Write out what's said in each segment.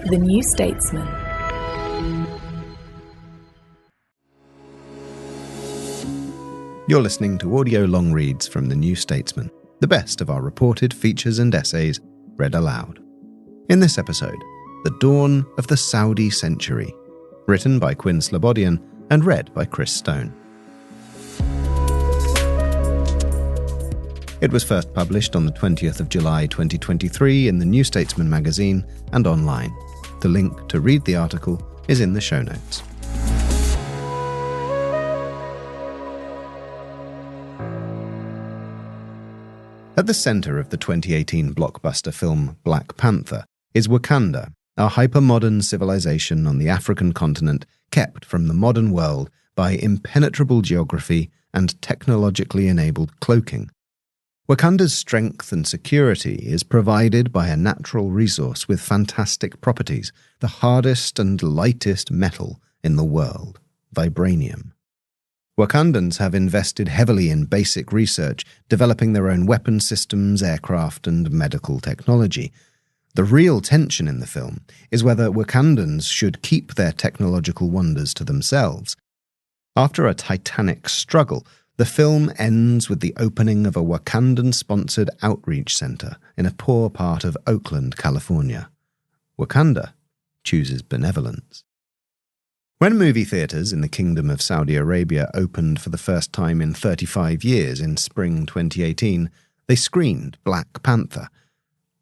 The New Statesman. You're listening to audio long reads from The New Statesman, the best of our reported features and essays read aloud. In this episode, The Dawn of the Saudi Century, written by Quinn Slobodian and read by Chris Stone. It was first published on the 20th of July 2023 in the New Statesman magazine and online. The link to read the article is in the show notes. At the centre of the 2018 blockbuster film Black Panther is Wakanda, a hyper-modern civilization on the African continent kept from the modern world by impenetrable geography and technologically enabled cloaking. Wakanda's strength and security is provided by a natural resource with fantastic properties, the hardest and lightest metal in the world, vibranium. Wakandans have invested heavily in basic research, developing their own weapon systems, aircraft, and medical technology. The real tension in the film is whether Wakandans should keep their technological wonders to themselves. After a titanic struggle, the film ends with the opening of a Wakandan-sponsored outreach center in a poor part of Oakland, California. Wakanda chooses benevolence. When movie theaters in the Kingdom of Saudi Arabia opened for the first time in 35 years in spring 2018, they screened Black Panther.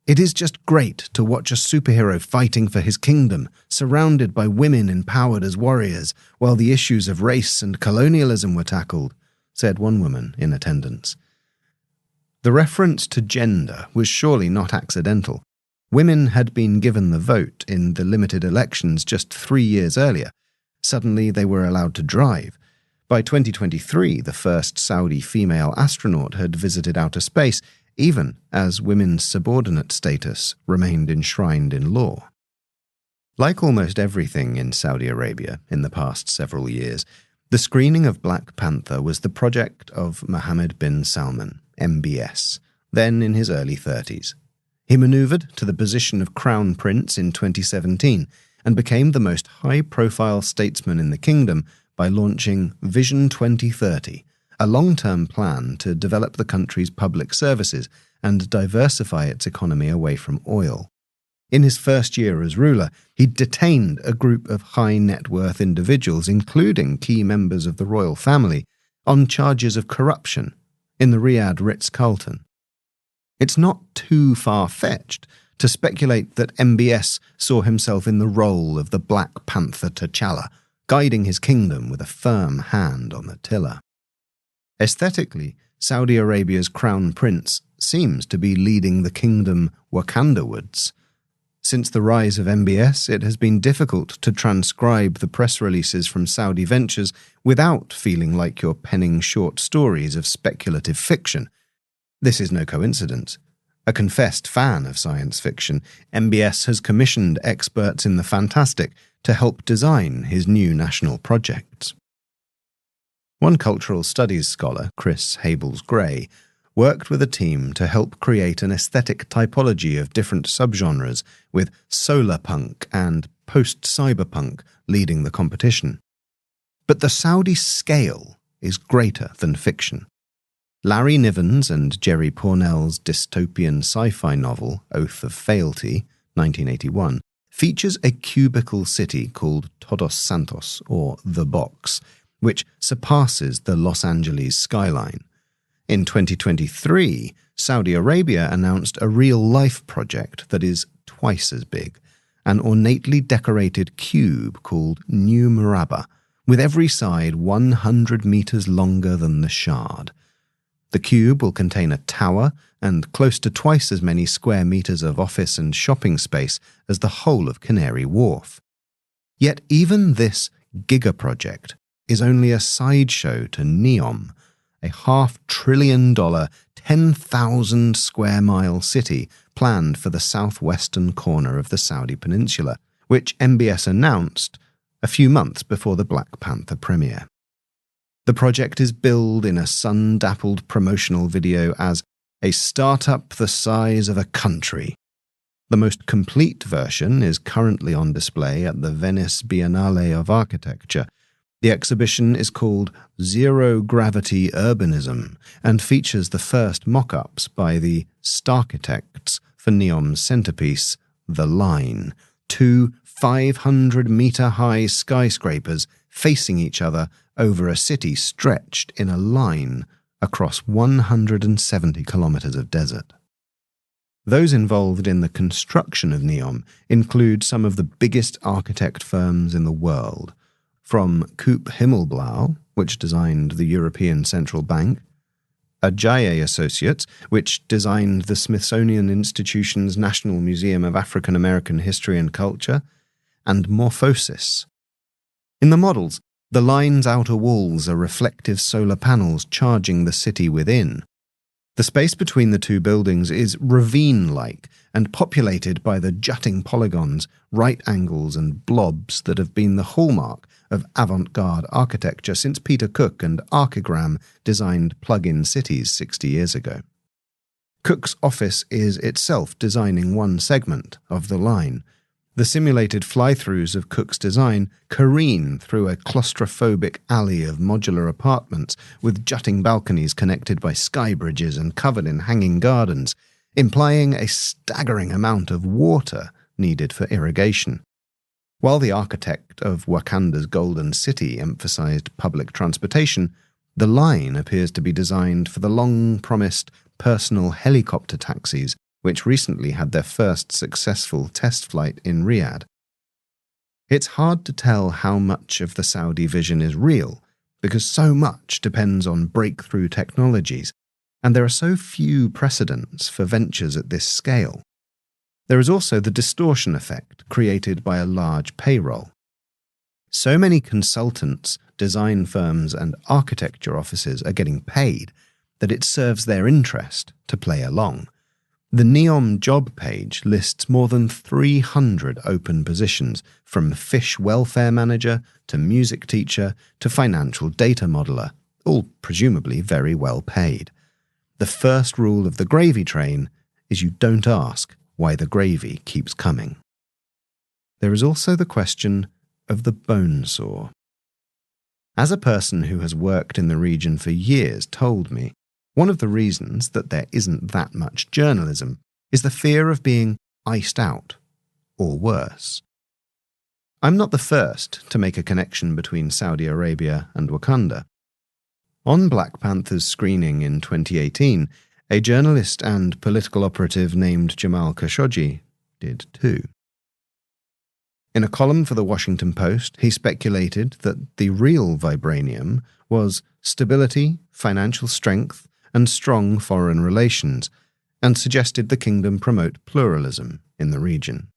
It is just great to watch a superhero fighting for his kingdom, surrounded by women empowered as warriors, while the issues of race and colonialism were tackled, said one woman in attendance. The reference to gender was surely not accidental. Women had been given the vote in the limited elections just 3 years earlier. Suddenly they were allowed to drive. By 2023, the first Saudi female astronaut had visited outer space, even as women's subordinate status remained enshrined in law. Like almost everything in Saudi Arabia in the past several years, the screening of Black Panther was the project of Mohammed bin Salman, MBS, then in his early 30s. He manoeuvred to the position of Crown Prince in 2017 and became the most high-profile statesman in the kingdom by launching Vision 2030, a long-term plan to develop the country's public services and diversify its economy away from oil. In his first year as ruler, he detained a group of high-net-worth individuals, including key members of the royal family, on charges of corruption in the Riyadh Ritz-Carlton. It's not too far-fetched to speculate that MBS saw himself in the role of the Black Panther T'Challa, guiding his kingdom with a firm hand on the tiller. Aesthetically, Saudi Arabia's crown prince seems to be leading the kingdom Wakandawards. Since the rise of MBS, it has been difficult to transcribe the press releases from Saudi ventures without feeling like you're penning short stories of speculative fiction. This is no coincidence. A confessed fan of science fiction, MBS has commissioned experts in the fantastic to help design his new national projects. One cultural studies scholar, Chris Habels-Gray, worked with a team to help create an aesthetic typology of different subgenres, with solar punk and post-cyberpunk leading the competition. But the Saudi scale is greater than fiction. Larry Niven's and Jerry Pournelle's dystopian sci-fi novel, Oath of Fealty, 1981, features a cubicle city called Todos Santos, or The Box, which surpasses the Los Angeles skyline. In 2023, Saudi Arabia announced a real-life project that is twice as big, an ornately decorated cube called New Murabba, with every side 100 meters longer than the Shard. The cube will contain a tower and close to twice as many square meters of office and shopping space as the whole of Canary Wharf. Yet even this giga-project is only a sideshow to Neom, a $500 billion, 10,000 square mile city planned for the southwestern corner of the Saudi peninsula, which MBS announced a few months before the Black Panther premiere. The project is billed in a sun-dappled promotional video as a startup the size of a country. The most complete version is currently on display at the Venice Biennale of Architecture. The exhibition is called Zero Gravity Urbanism and features the first mock-ups by the Starchitects for Neom's centerpiece, The Line, two 500-meter-high skyscrapers facing each other over a city stretched in a line across 170 kilometers of desert. Those involved in the construction of Neom include some of the biggest architect firms in the world, from Koop Himmelblau, which designed the European Central Bank, Ajaye Associates, which designed the Smithsonian Institution's National Museum of African American History and Culture, and Morphosis. In the models, the line's outer walls are reflective solar panels charging the city within. The space between the two buildings is ravine-like and populated by the jutting polygons, right angles and blobs that have been the hallmark of avant-garde architecture since Peter Cook and Archigram designed plug-in cities 60 years ago. Cook's office is itself designing one segment of the line. The simulated fly-throughs of Cook's design careen through a claustrophobic alley of modular apartments with jutting balconies connected by sky bridges and covered in hanging gardens, implying a staggering amount of water needed for irrigation. While the architect of Wakanda's Golden City emphasized public transportation, the line appears to be designed for the long-promised personal helicopter taxis which recently had their first successful test flight in Riyadh. It's hard to tell how much of the Saudi vision is real, because so much depends on breakthrough technologies, and there are so few precedents for ventures at this scale. There is also the distortion effect created by a large payroll. So many consultants, design firms, and architecture offices are getting paid that it serves their interest to play along. The Neom job page lists more than 300 open positions, from fish welfare manager to music teacher to financial data modeler, all presumably very well paid. The first rule of the gravy train is you don't ask why the gravy keeps coming. There is also the question of the bone saw. As a person who has worked in the region for years told me, one of the reasons that there isn't that much journalism is the fear of being iced out, or worse. I'm not the first to make a connection between Saudi Arabia and Wakanda. On Black Panther's screening in 2018, a journalist and political operative named Jamal Khashoggi did too. In a column for the Washington Post, he speculated that the real vibranium was stability, financial strength, and strong foreign relations, and suggested the kingdom promote pluralism in the region.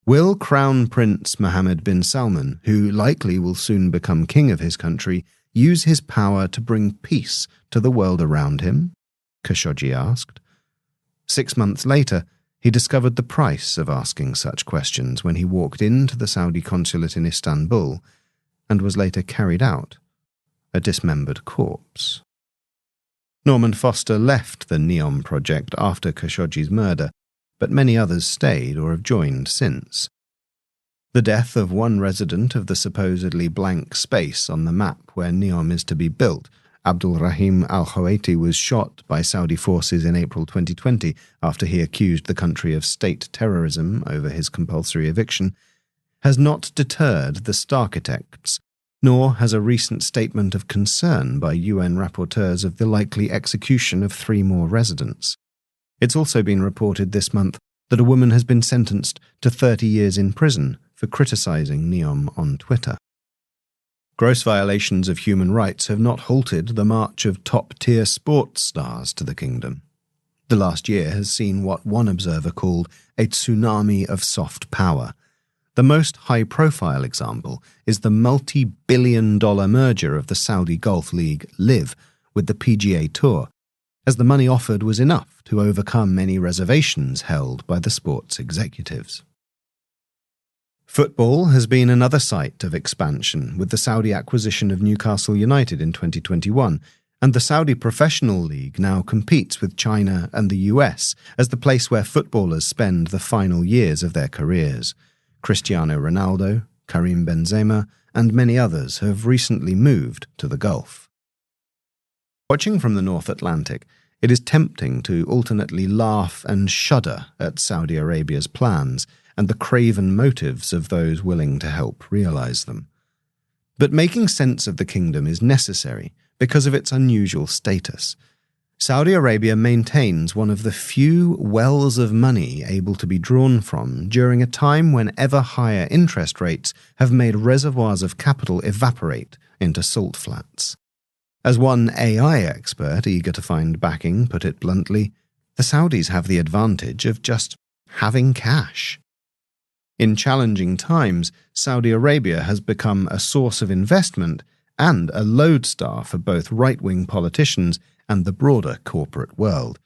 Will Crown Prince Mohammed bin Salman, who likely will soon become king of his country, use his power to bring peace to the world around him? Khashoggi asked. 6 months later, he discovered the price of asking such questions when he walked into the Saudi consulate in Istanbul and was later carried out, a dismembered corpse. Norman Foster left the Neom project after Khashoggi's murder, but many others stayed or have joined since. The death of one resident of the supposedly blank space on the map where Neom is to be built, Abdul Rahim al-Khawati, was shot by Saudi forces in April 2020 after he accused the country of state terrorism over his compulsory eviction, has not deterred the Starchitects, nor has a recent statement of concern by UN rapporteurs of the likely execution of 3 more residents. It's also been reported this month that a woman has been sentenced to 30 years in prison for criticising Neom on Twitter. Gross violations of human rights have not halted the march of top-tier sports stars to the kingdom. The last year has seen what one observer called a tsunami of soft power. The most high-profile example is the multi-billion-dollar merger of the Saudi Golf League LIV with the PGA Tour, as the money offered was enough to overcome any reservations held by the sports executives. Football has been another site of expansion, with the Saudi acquisition of Newcastle United in 2021, and the Saudi Professional League now competes with China and the US as the place where footballers spend the final years of their careers. Cristiano Ronaldo, Karim Benzema, and many others have recently moved to the Gulf. Watching from the North Atlantic, it is tempting to alternately laugh and shudder at Saudi Arabia's plans and the craven motives of those willing to help realize them. But making sense of the kingdom is necessary because of its unusual status. Saudi Arabia maintains one of the few wells of money able to be drawn from during a time when ever higher interest rates have made reservoirs of capital evaporate into salt flats. As one AI expert eager to find backing put it bluntly, the Saudis have the advantage of just having cash. In challenging times, Saudi Arabia has become a source of investment and a lodestar for both right-wing politicians and the broader corporate world.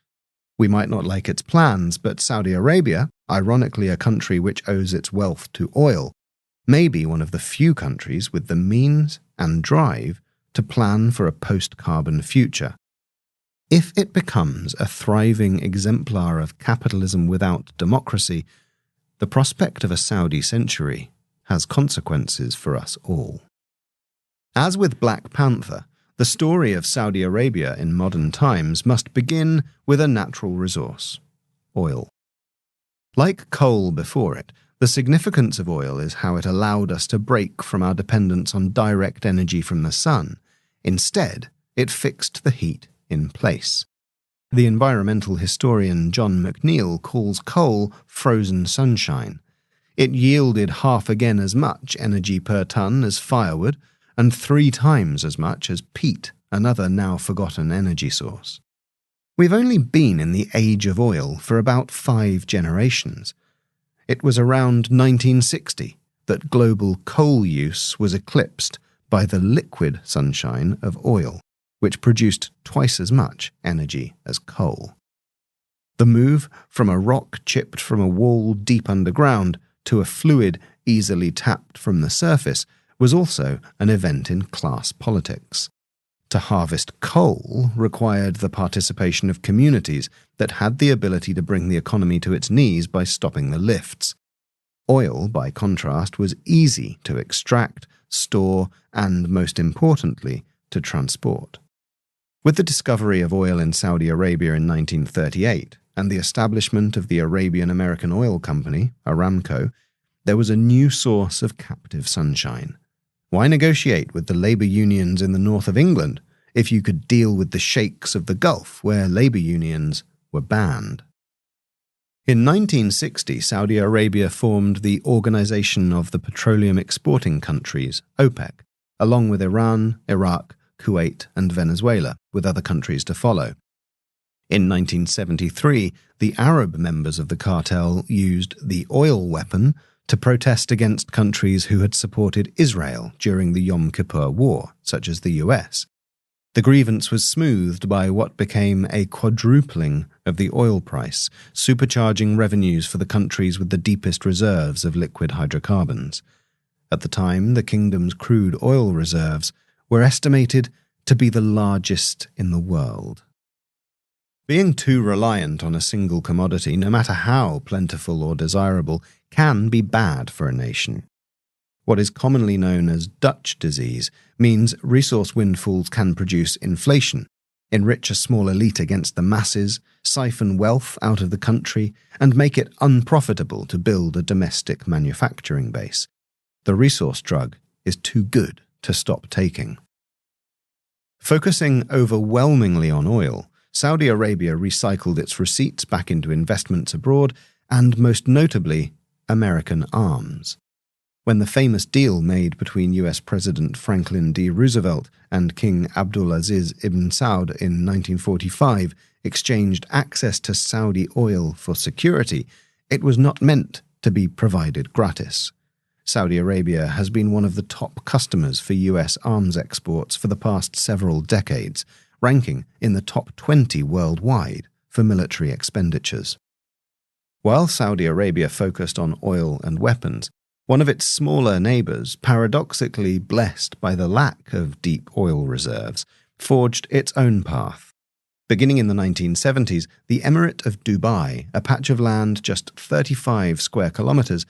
We might not like its plans, but Saudi Arabia, ironically a country which owes its wealth to oil, may be one of the few countries with the means and drive to plan for a post-carbon future. If it becomes a thriving exemplar of capitalism without democracy, the prospect of a Saudi century has consequences for us all. As with Black Panther, the story of Saudi Arabia in modern times must begin with a natural resource: oil. Like coal before it, the significance of oil is how it allowed us to break from our dependence on direct energy from the sun. Instead, it fixed the heat in place. The environmental historian John McNeill calls coal frozen sunshine. It yielded half again as much energy per ton as firewood, and 3 times as much as peat, another now forgotten energy source. We've only been in the age of oil for about 5 generations. It was around 1960 that global coal use was eclipsed by the liquid sunshine of oil, which produced twice as much energy as coal. The move from a rock chipped from a wall deep underground to a fluid easily tapped from the surface was also an event in class politics. To harvest coal required the participation of communities that had the ability to bring the economy to its knees by stopping the lifts. Oil, by contrast, was easy to extract, store, and, most importantly, to transport. With the discovery of oil in Saudi Arabia in 1938 and the establishment of the Arabian American Oil Company, Aramco, there was a new source of captive sunshine. Why negotiate with the labour unions in the north of England if you could deal with the sheikhs of the Gulf where labour unions were banned? In 1960, Saudi Arabia formed the Organization of the Petroleum Exporting Countries, OPEC, along with Iran, Iraq, Kuwait, and Venezuela, with other countries to follow. In 1973, the Arab members of the cartel used the oil weapon to protest against countries who had supported Israel during the Yom Kippur War, such as the US. The grievance was smoothed by what became a quadrupling of the oil price, supercharging revenues for the countries with the deepest reserves of liquid hydrocarbons. At the time, the kingdom's crude oil reserves were estimated to be the largest in the world. Being too reliant on a single commodity, no matter how plentiful or desirable, can be bad for a nation. What is commonly known as Dutch disease means resource windfalls can produce inflation, enrich a small elite against the masses, siphon wealth out of the country, and make it unprofitable to build a domestic manufacturing base. The resource drug is too good to stop taking. Focusing overwhelmingly on oil, Saudi Arabia recycled its receipts back into investments abroad and, most notably, American arms. When the famous deal made between US President Franklin D. Roosevelt and King Abdulaziz ibn Saud in 1945 exchanged access to Saudi oil for security, it was not meant to be provided gratis. Saudi Arabia has been one of the top customers for US arms exports for the past several decades, ranking in the top 20 worldwide for military expenditures. While Saudi Arabia focused on oil and weapons, one of its smaller neighbours, paradoxically blessed by the lack of deep oil reserves, forged its own path. Beginning in the 1970s, the Emirate of Dubai, a patch of land just 35 square kilometres,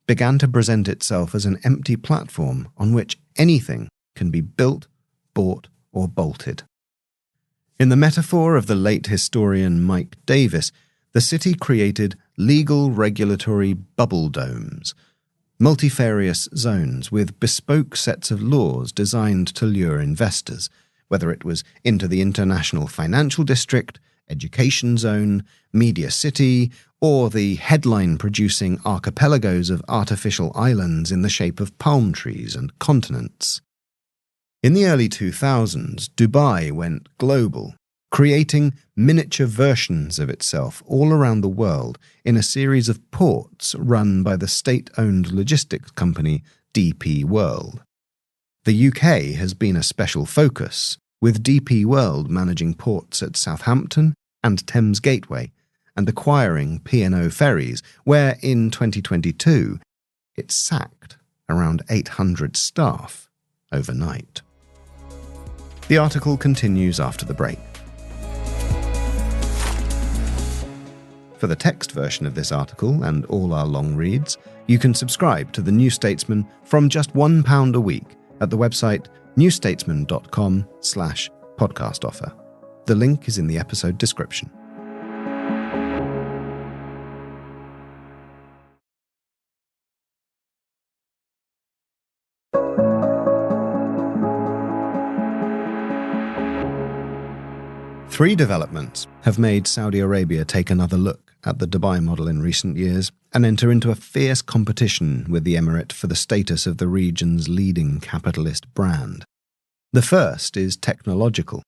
began to present itself as an empty platform on which anything can be built, bought, or bolted. In the metaphor of the late historian Mike Davis, the city created legal regulatory bubble domes, multifarious zones with bespoke sets of laws designed to lure investors, whether it was into the International Financial District, Education Zone, Media City, or the headline-producing archipelagos of artificial islands in the shape of palm trees and continents. In the early 2000s, Dubai went global, creating miniature versions of itself all around the world in a series of ports run by the state-owned logistics company DP World. The UK has been a special focus, with DP World managing ports at Southampton and Thames Gateway, and acquiring P&O Ferries, where in 2022 it sacked around 800 staff overnight. The article continues after the break. For the text version of this article and all our long reads, you can subscribe to The New Statesman from just £1 a week at the website newstatesman.com/podcast offer. The link is in the episode description. Three developments have made Saudi Arabia take another look at the Dubai model in recent years and enter into a fierce competition with the Emirate for the status of the region's leading capitalist brand. The first is technological.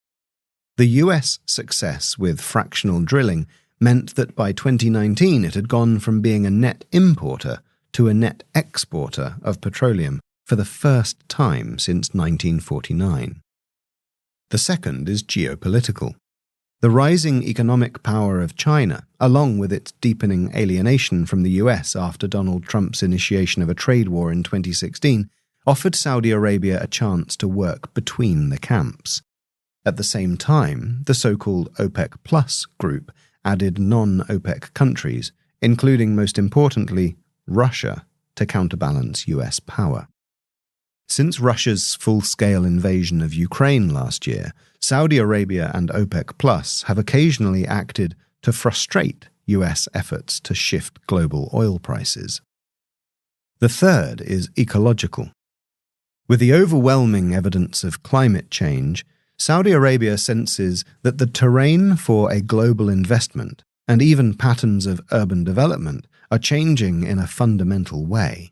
The US success with fractional drilling meant that by 2019 it had gone from being a net importer to a net exporter of petroleum for the first time since 1949. The second is geopolitical. The rising economic power of China, along with its deepening alienation from the US after Donald Trump's initiation of a trade war in 2016, offered Saudi Arabia a chance to work between the camps. At the same time, the so-called OPEC Plus group added non-OPEC countries, including, most importantly, Russia, to counterbalance US power. Since Russia's full-scale invasion of Ukraine last year, Saudi Arabia and OPEC Plus have occasionally acted to frustrate US efforts to shift global oil prices. The third is ecological. With the overwhelming evidence of climate change, Saudi Arabia senses that the terrain for a global investment and even patterns of urban development are changing in a fundamental way.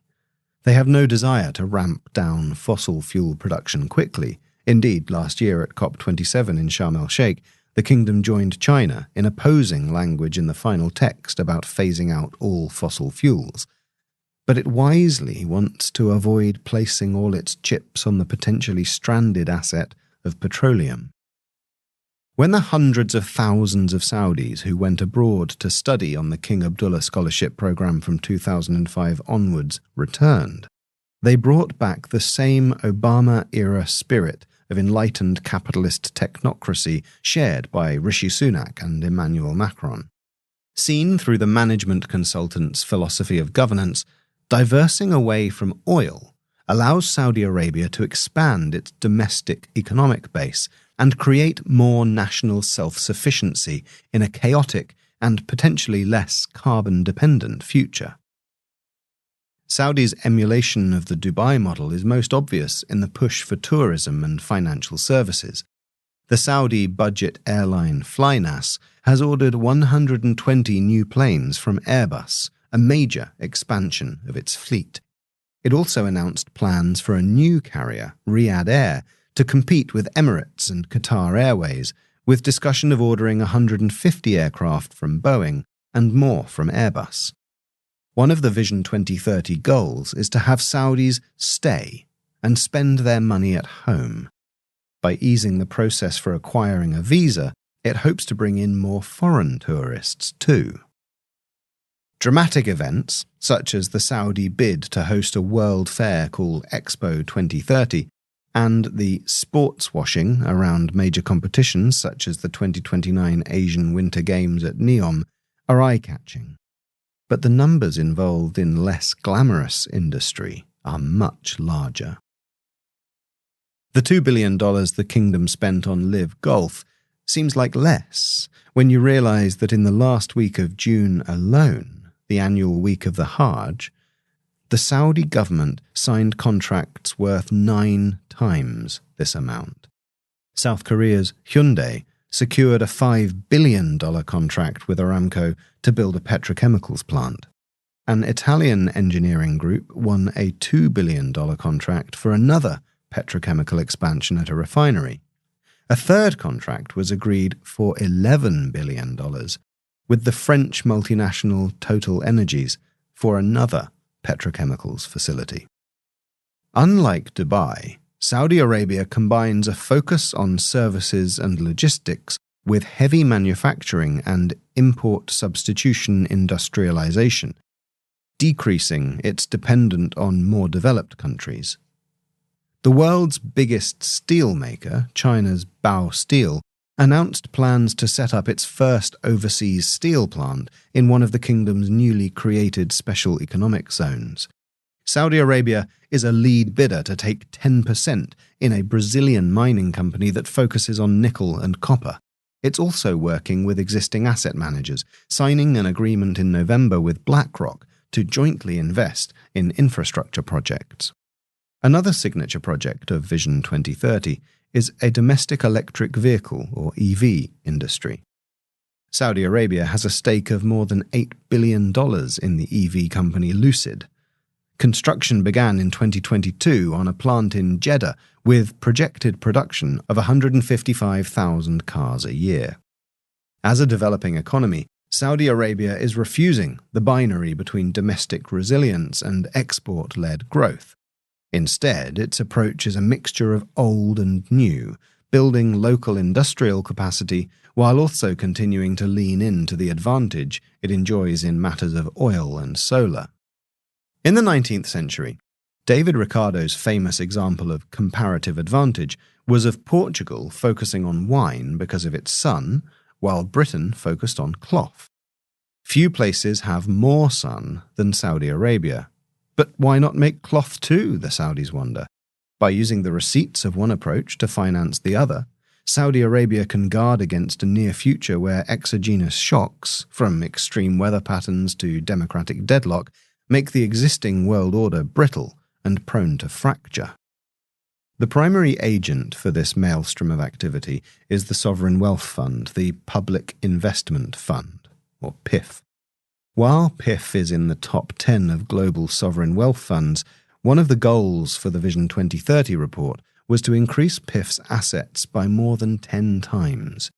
They have no desire to ramp down fossil fuel production quickly. Indeed, last year at COP27 in Sharm el-Sheikh, the kingdom joined China in opposing language in the final text about phasing out all fossil fuels. But it wisely wants to avoid placing all its chips on the potentially stranded asset of petroleum. When the hundreds of thousands of Saudis who went abroad to study on the King Abdullah Scholarship Programme from 2005 onwards returned, they brought back the same Obama-era spirit of enlightened capitalist technocracy shared by Rishi Sunak and Emmanuel Macron. Seen through the management consultant's philosophy of governance, diversing away from oil allows Saudi Arabia to expand its domestic economic base and create more national self-sufficiency in a chaotic and potentially less carbon-dependent future. Saudi's emulation of the Dubai model is most obvious in the push for tourism and financial services. The Saudi budget airline Flynas has ordered 120 new planes from Airbus, a major expansion of its fleet. It also announced plans for a new carrier, Riyadh Air, to compete with Emirates and Qatar Airways, with discussion of ordering 150 aircraft from Boeing and more from Airbus. One of the Vision 2030 goals is to have Saudis stay and spend their money at home. By easing the process for acquiring a visa, it hopes to bring in more foreign tourists too. Dramatic events, such as the Saudi bid to host a world fair called Expo 2030, and the sports washing around major competitions such as the 2029 Asian Winter Games at Neom are eye-catching. But the numbers involved in less glamorous industry are much larger. The $2 billion the kingdom spent on Live Golf seems like less when you realise that in the last week of June alone, the annual week of the Hajj, the Saudi government signed contracts worth 9 times this amount. South Korea's Hyundai secured a $5 billion contract with Aramco to build a petrochemicals plant. An Italian engineering group won a $2 billion contract for another petrochemical expansion at a refinery. A third contract was agreed for $11 billion with the French multinational Total Energies for another petrochemicals facility. Unlike Dubai, Saudi Arabia combines a focus on services and logistics with heavy manufacturing and import substitution industrialization, decreasing its dependence on more developed countries. The world's biggest steel maker, China's Bao Steel, announced plans to set up its first overseas steel plant in one of the kingdom's newly created special economic zones. Saudi Arabia is a lead bidder to take 10% in a Brazilian mining company that focuses on nickel and copper. It's also working with existing asset managers, signing an agreement in November with BlackRock to jointly invest in infrastructure projects. Another signature project of Vision 2030 is a domestic electric vehicle, or EV, industry. Saudi Arabia has a stake of more than $8 billion in the EV company Lucid. Construction began in 2022 on a plant in Jeddah with projected production of 155,000 cars a year. As a developing economy, Saudi Arabia is refusing the binary between domestic resilience and export-led growth. Instead, its approach is a mixture of old and new, building local industrial capacity while also continuing to lean into the advantage it enjoys in matters of oil and solar. In the 19th century, David Ricardo's famous example of comparative advantage was of Portugal focusing on wine because of its sun, while Britain focused on cloth. Few places have more sun than Saudi Arabia. But why not make cloth too, the Saudis wonder? By using the receipts of one approach to finance the other, Saudi Arabia can guard against a near future where exogenous shocks, from extreme weather patterns to democratic deadlock, make the existing world order brittle and prone to fracture. The primary agent for this maelstrom of activity is the Sovereign Wealth Fund, the Public Investment Fund, or PIF. While PIF is in the top 10 of global sovereign wealth funds, one of the goals for the Vision 2030 report was to increase PIF's assets by more than 10 times.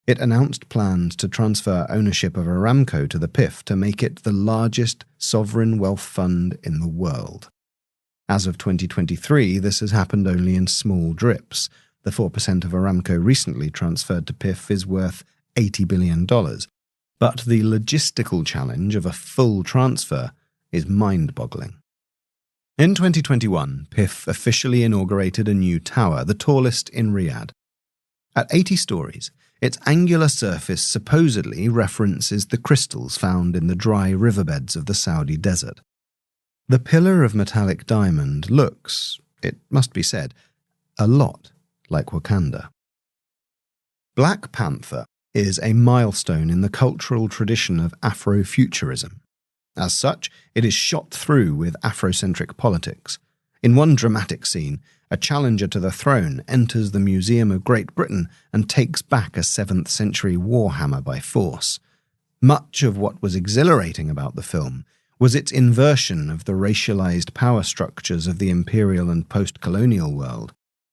It announced plans to transfer ownership of Aramco to the PIF to make it the largest sovereign wealth fund in the world. As of 2023, this has happened only in small drips. The 4% of Aramco recently transferred to PIF is worth $80 billion. But the logistical challenge of a full transfer is mind-boggling. In 2021, PIF officially inaugurated a new tower, the tallest in Riyadh. At 80 stories, its angular surface supposedly references the crystals found in the dry riverbeds of the Saudi desert. The pillar of metallic diamond looks, it must be said, a lot like Wakanda. Black Panther is a milestone in the cultural tradition of Afrofuturism. As such, it is shot through with Afrocentric politics. In one dramatic scene, a challenger to the throne enters the Museum of Great Britain and takes back a 7th century warhammer by force. Much of what was exhilarating about the film was its inversion of the racialized power structures of the imperial and post-colonial world.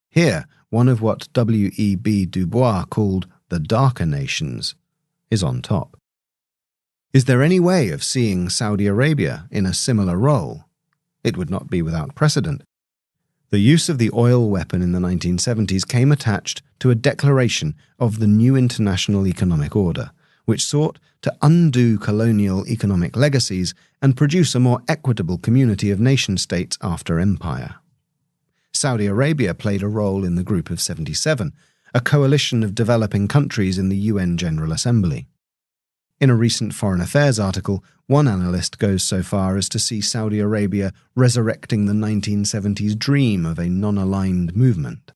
Here, one of what W.E.B. Du Bois called the darker nations is on top. Is there any way of seeing Saudi Arabia in a similar role? It would not be without precedent. The use of the oil weapon in the 1970s came attached to a declaration of the new international economic order, which sought to undo colonial economic legacies and produce a more equitable community of nation-states after empire. Saudi Arabia played a role in the Group of 77, a coalition of developing countries in the UN General Assembly. In a recent Foreign Affairs article, one analyst goes so far as to see Saudi Arabia resurrecting the 1970s dream of a non-aligned movement.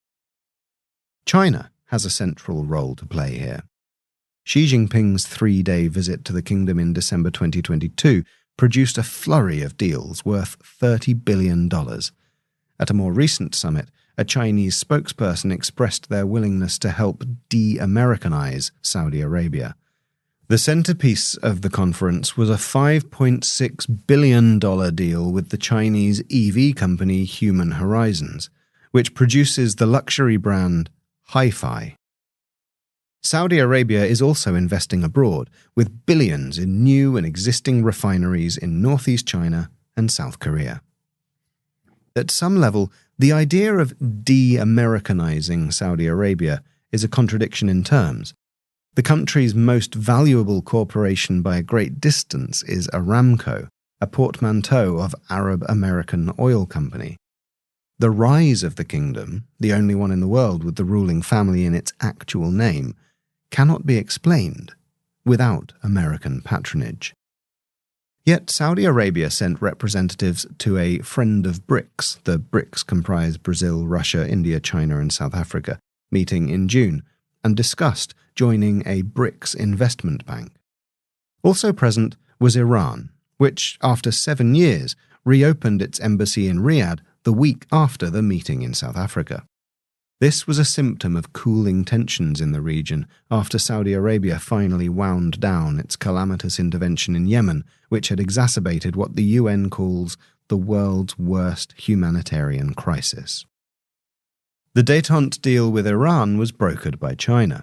China has a central role to play here. Xi Jinping's 3-day visit to the kingdom in December 2022 produced a flurry of deals worth $30 billion. At a more recent summit, a Chinese spokesperson expressed their willingness to help de-Americanize Saudi Arabia. The centerpiece of the conference was a $5.6 billion deal with the Chinese EV company Human Horizons, which produces the luxury brand Hi-Fi. Saudi Arabia is also investing abroad, with billions in new and existing refineries in northeast China and South Korea. At some level, the idea of de-Americanizing Saudi Arabia is a contradiction in terms. The country's most valuable corporation by a great distance is Aramco, a portmanteau of Arab-American oil company. The rise of the kingdom, the only one in the world with the ruling family in its actual name, cannot be explained without American patronage. Yet Saudi Arabia sent representatives to a Friend of BRICS, the BRICS comprise Brazil, Russia, India, China and South Africa, meeting in June, and discussed joining a BRICS investment bank. Also present was Iran, which, after 7 years, reopened its embassy in Riyadh the week after the meeting in South Africa. This was a symptom of cooling tensions in the region after Saudi Arabia finally wound down its calamitous intervention in Yemen, which had exacerbated what the UN calls the world's worst humanitarian crisis. The détente deal with Iran was brokered by China.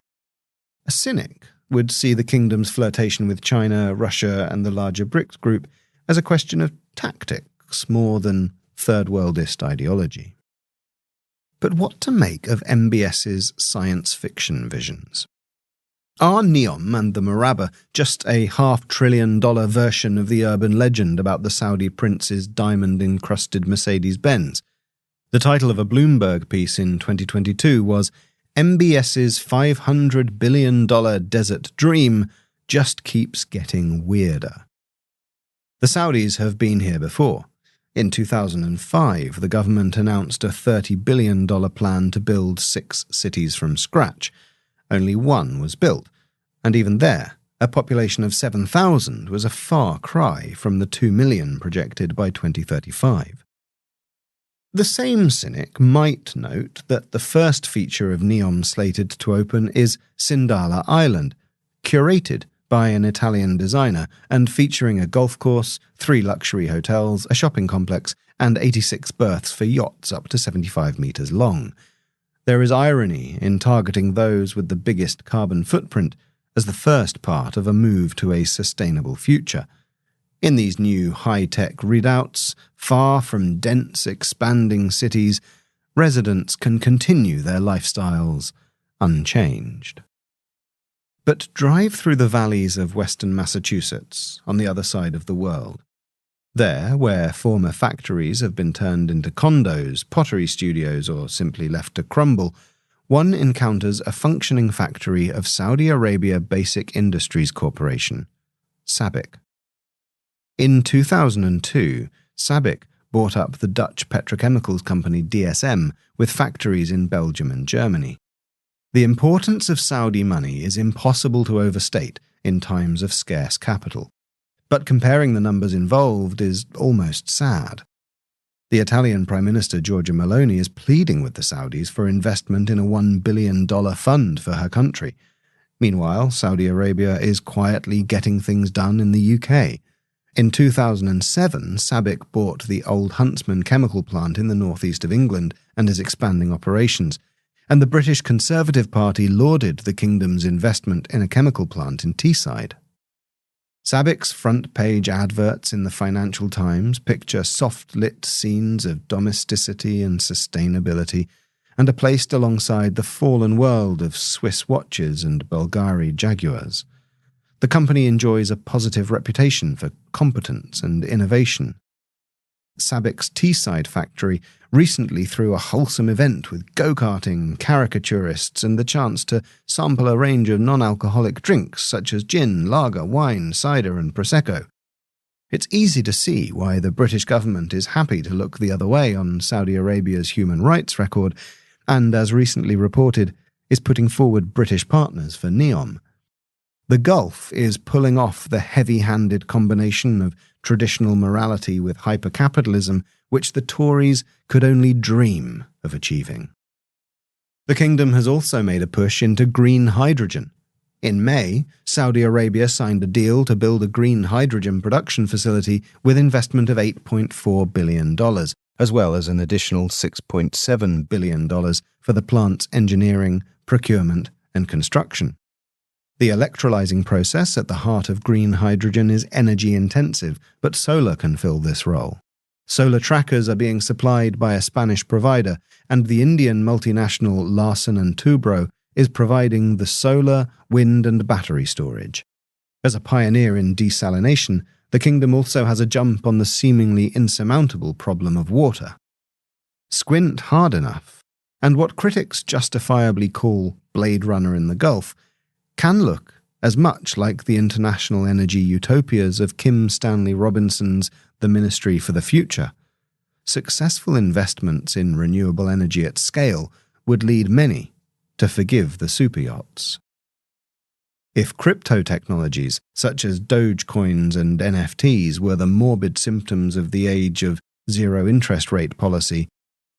A cynic would see the kingdom's flirtation with China, Russia, and the larger BRICS group as a question of tactics more than third-worldist ideology. But what to make of MBS's science fiction visions? Are Neom and the Maraba just a $500 billion version of the urban legend about the Saudi prince's diamond-encrusted Mercedes-Benz? The title of a Bloomberg piece in 2022 was MBS's $500 billion desert dream just keeps getting weirder. The Saudis have been here before. In 2005, the government announced a $30 billion plan to build 6 cities from scratch. Only one was built, and even there, a population of 7,000 was a far cry from the 2 million projected by 2035. The same cynic might note that the first feature of Neom slated to open is Sindala Island, curated by an Italian designer and featuring a golf course, 3 luxury hotels, a shopping complex, and 86 berths for yachts up to 75 metres long. There is irony in targeting those with the biggest carbon footprint as the first part of a move to a sustainable future. In these new high-tech redoubts, far from dense, expanding cities, residents can continue their lifestyles unchanged. But drive through the valleys of western Massachusetts, on the other side of the world. There, where former factories have been turned into condos, pottery studios, or simply left to crumble, one encounters a functioning factory of Saudi Arabia Basic Industries Corporation, SABIC. In 2002, SABIC bought up the Dutch petrochemicals company DSM with factories in Belgium and Germany. The importance of Saudi money is impossible to overstate in times of scarce capital, but comparing the numbers involved is almost sad. The Italian Prime Minister Giorgia Meloni is pleading with the Saudis for investment in a $1 billion fund for her country. Meanwhile, Saudi Arabia is quietly getting things done in the UK. In 2007, SABIC bought the Old Huntsman chemical plant in the northeast of England and is expanding operations, and the British Conservative Party lauded the kingdom's investment in a chemical plant in Teesside. SABIC's front-page adverts in the Financial Times picture soft-lit scenes of domesticity and sustainability and are placed alongside the fallen world of Swiss watches and Bulgari Jaguars. The company enjoys a positive reputation for competence and innovation. Sabic's Teesside factory recently threw a wholesome event with go-karting, caricaturists, and the chance to sample a range of non-alcoholic drinks such as gin, lager, wine, cider, and prosecco. It's easy to see why the British government is happy to look the other way on Saudi Arabia's human rights record, and, as recently reported, is putting forward British partners for Neom. The Gulf is pulling off the heavy-handed combination of traditional morality with hypercapitalism which the Tories could only dream of achieving. The kingdom has also made a push into green hydrogen. In May, Saudi Arabia signed a deal to build a green hydrogen production facility with investment of $8.4 billion, as well as an additional $6.7 billion for the plant's engineering, procurement, and construction. The electrolyzing process at the heart of green hydrogen is energy-intensive, but solar can fill this role. Solar trackers are being supplied by a Spanish provider, and the Indian multinational Larsen & Toubro is providing the solar, wind, and battery storage. As a pioneer in desalination, the kingdom also has a jump on the seemingly insurmountable problem of water. Squint hard enough, and what critics justifiably call Blade Runner in the Gulf can look as much like the international energy utopias of Kim Stanley Robinson's The Ministry for the Future. Successful investments in renewable energy at scale would lead many to forgive the superyachts. If crypto technologies such as Dogecoins and NFTs were the morbid symptoms of the age of zero interest rate policy,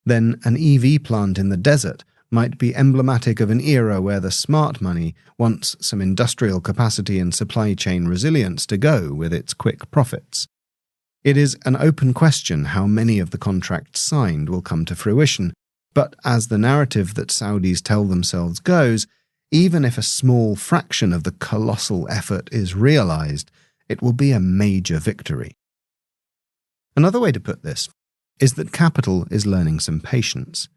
then an EV plant in the desert might be emblematic of an era where the smart money wants some industrial capacity and supply chain resilience to go with its quick profits. It is an open question how many of the contracts signed will come to fruition, but as the narrative that Saudis tell themselves goes, even if a small fraction of the colossal effort is realized, it will be a major victory. Another way to put this is that capital is learning some patience.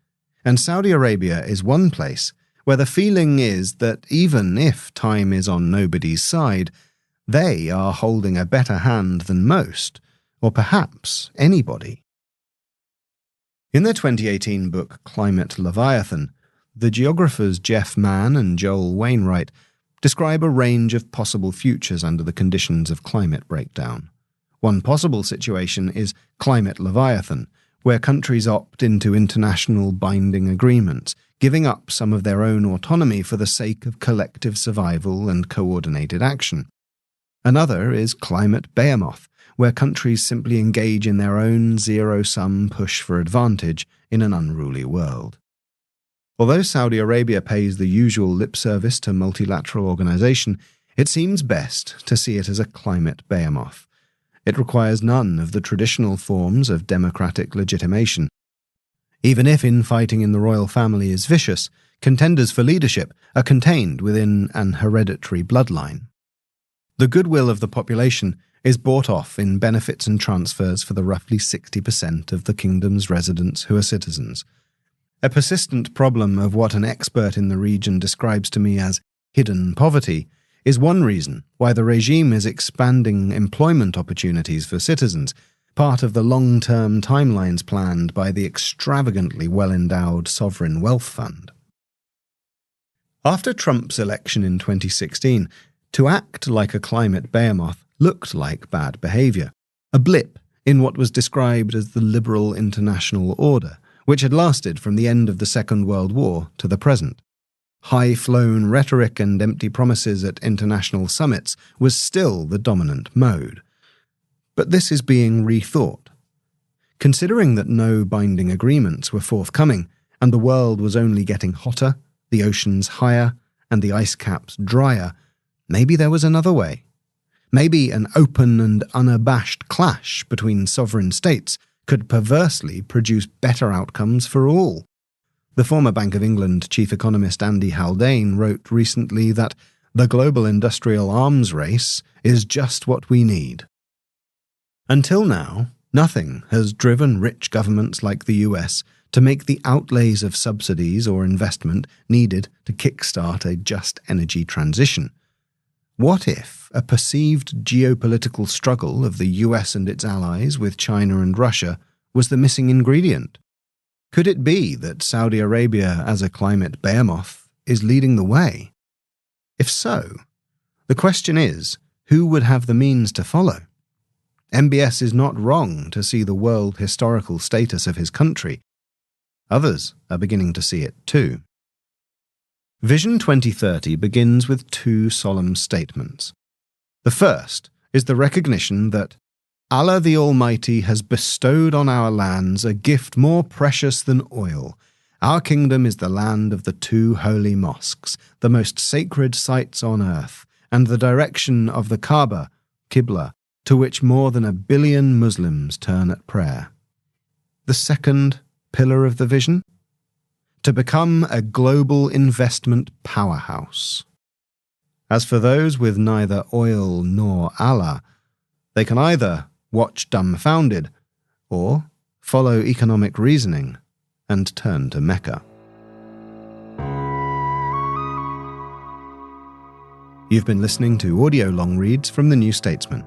And Saudi Arabia is one place where the feeling is that even if time is on nobody's side, they are holding a better hand than most, or perhaps anybody. In their 2018 book Climate Leviathan, the geographers Jeff Mann and Joel Wainwright describe a range of possible futures under the conditions of climate breakdown. One possible situation is Climate Leviathan, where countries opt into international binding agreements, giving up some of their own autonomy for the sake of collective survival and coordinated action. Another is Climate Behemoth, where countries simply engage in their own zero-sum push for advantage in an unruly world. Although Saudi Arabia pays the usual lip service to multilateral organization, it seems best to see it as a climate behemoth. It requires none of the traditional forms of democratic legitimation. Even if infighting in the royal family is vicious, contenders for leadership are contained within an hereditary bloodline. The goodwill of the population is bought off in benefits and transfers for the roughly 60% of the kingdom's residents who are citizens. A persistent problem of what an expert in the region describes to me as hidden poverty is one reason why the regime is expanding employment opportunities for citizens, part of the long-term timelines planned by the extravagantly well-endowed Sovereign Wealth Fund. After Trump's election in 2016, to act like a climate behemoth looked like bad behaviour, a blip in what was described as the liberal international order, which had lasted from the end of the Second World War to the present. High-flown rhetoric and empty promises at international summits was still the dominant mode. But this is being rethought. Considering that no binding agreements were forthcoming, and the world was only getting hotter, the oceans higher, and the ice caps drier, maybe there was another way. Maybe an open and unabashed clash between sovereign states could perversely produce better outcomes for all. The former Bank of England chief economist Andy Haldane wrote recently that the global industrial arms race is just what we need. Until now, nothing has driven rich governments like the US to make the outlays of subsidies or investment needed to kickstart a just energy transition. What if a perceived geopolitical struggle of the US and its allies with China and Russia was the missing ingredient? Could it be that Saudi Arabia, as a climate behemoth, is leading the way? If so, the question is, who would have the means to follow? MBS is not wrong to see the world historical status of his country. Others are beginning to see it too. Vision 2030 begins with two solemn statements. The first is the recognition that Allah the Almighty has bestowed on our lands a gift more precious than oil. Our kingdom is the land of the two holy mosques, the most sacred sites on earth, and the direction of the Kaaba, Qibla, to which more than 1 billion Muslims turn at prayer. The second pillar of the vision? To become a global investment powerhouse. As for those with neither oil nor Allah, they can either watch dumbfounded or follow economic reasoning and turn to Mecca. You've been listening to audio long reads from the New Statesman.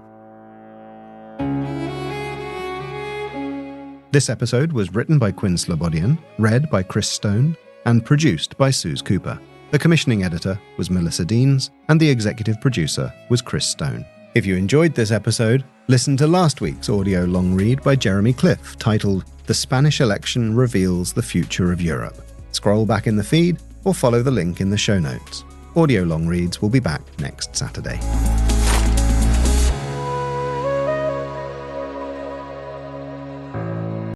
This episode was written by Quinn Slobodian, read by Chris Stone, and produced by Suze Cooper. The commissioning editor was Melissa Deans, and the executive producer was Chris Stone. If you enjoyed this episode, listen to last week's audio long read by Jeremy Cliff, titled The Spanish Election Reveals the Future of Europe. Scroll back in the feed or follow the link in the show notes. Audio long reads will be back next Saturday.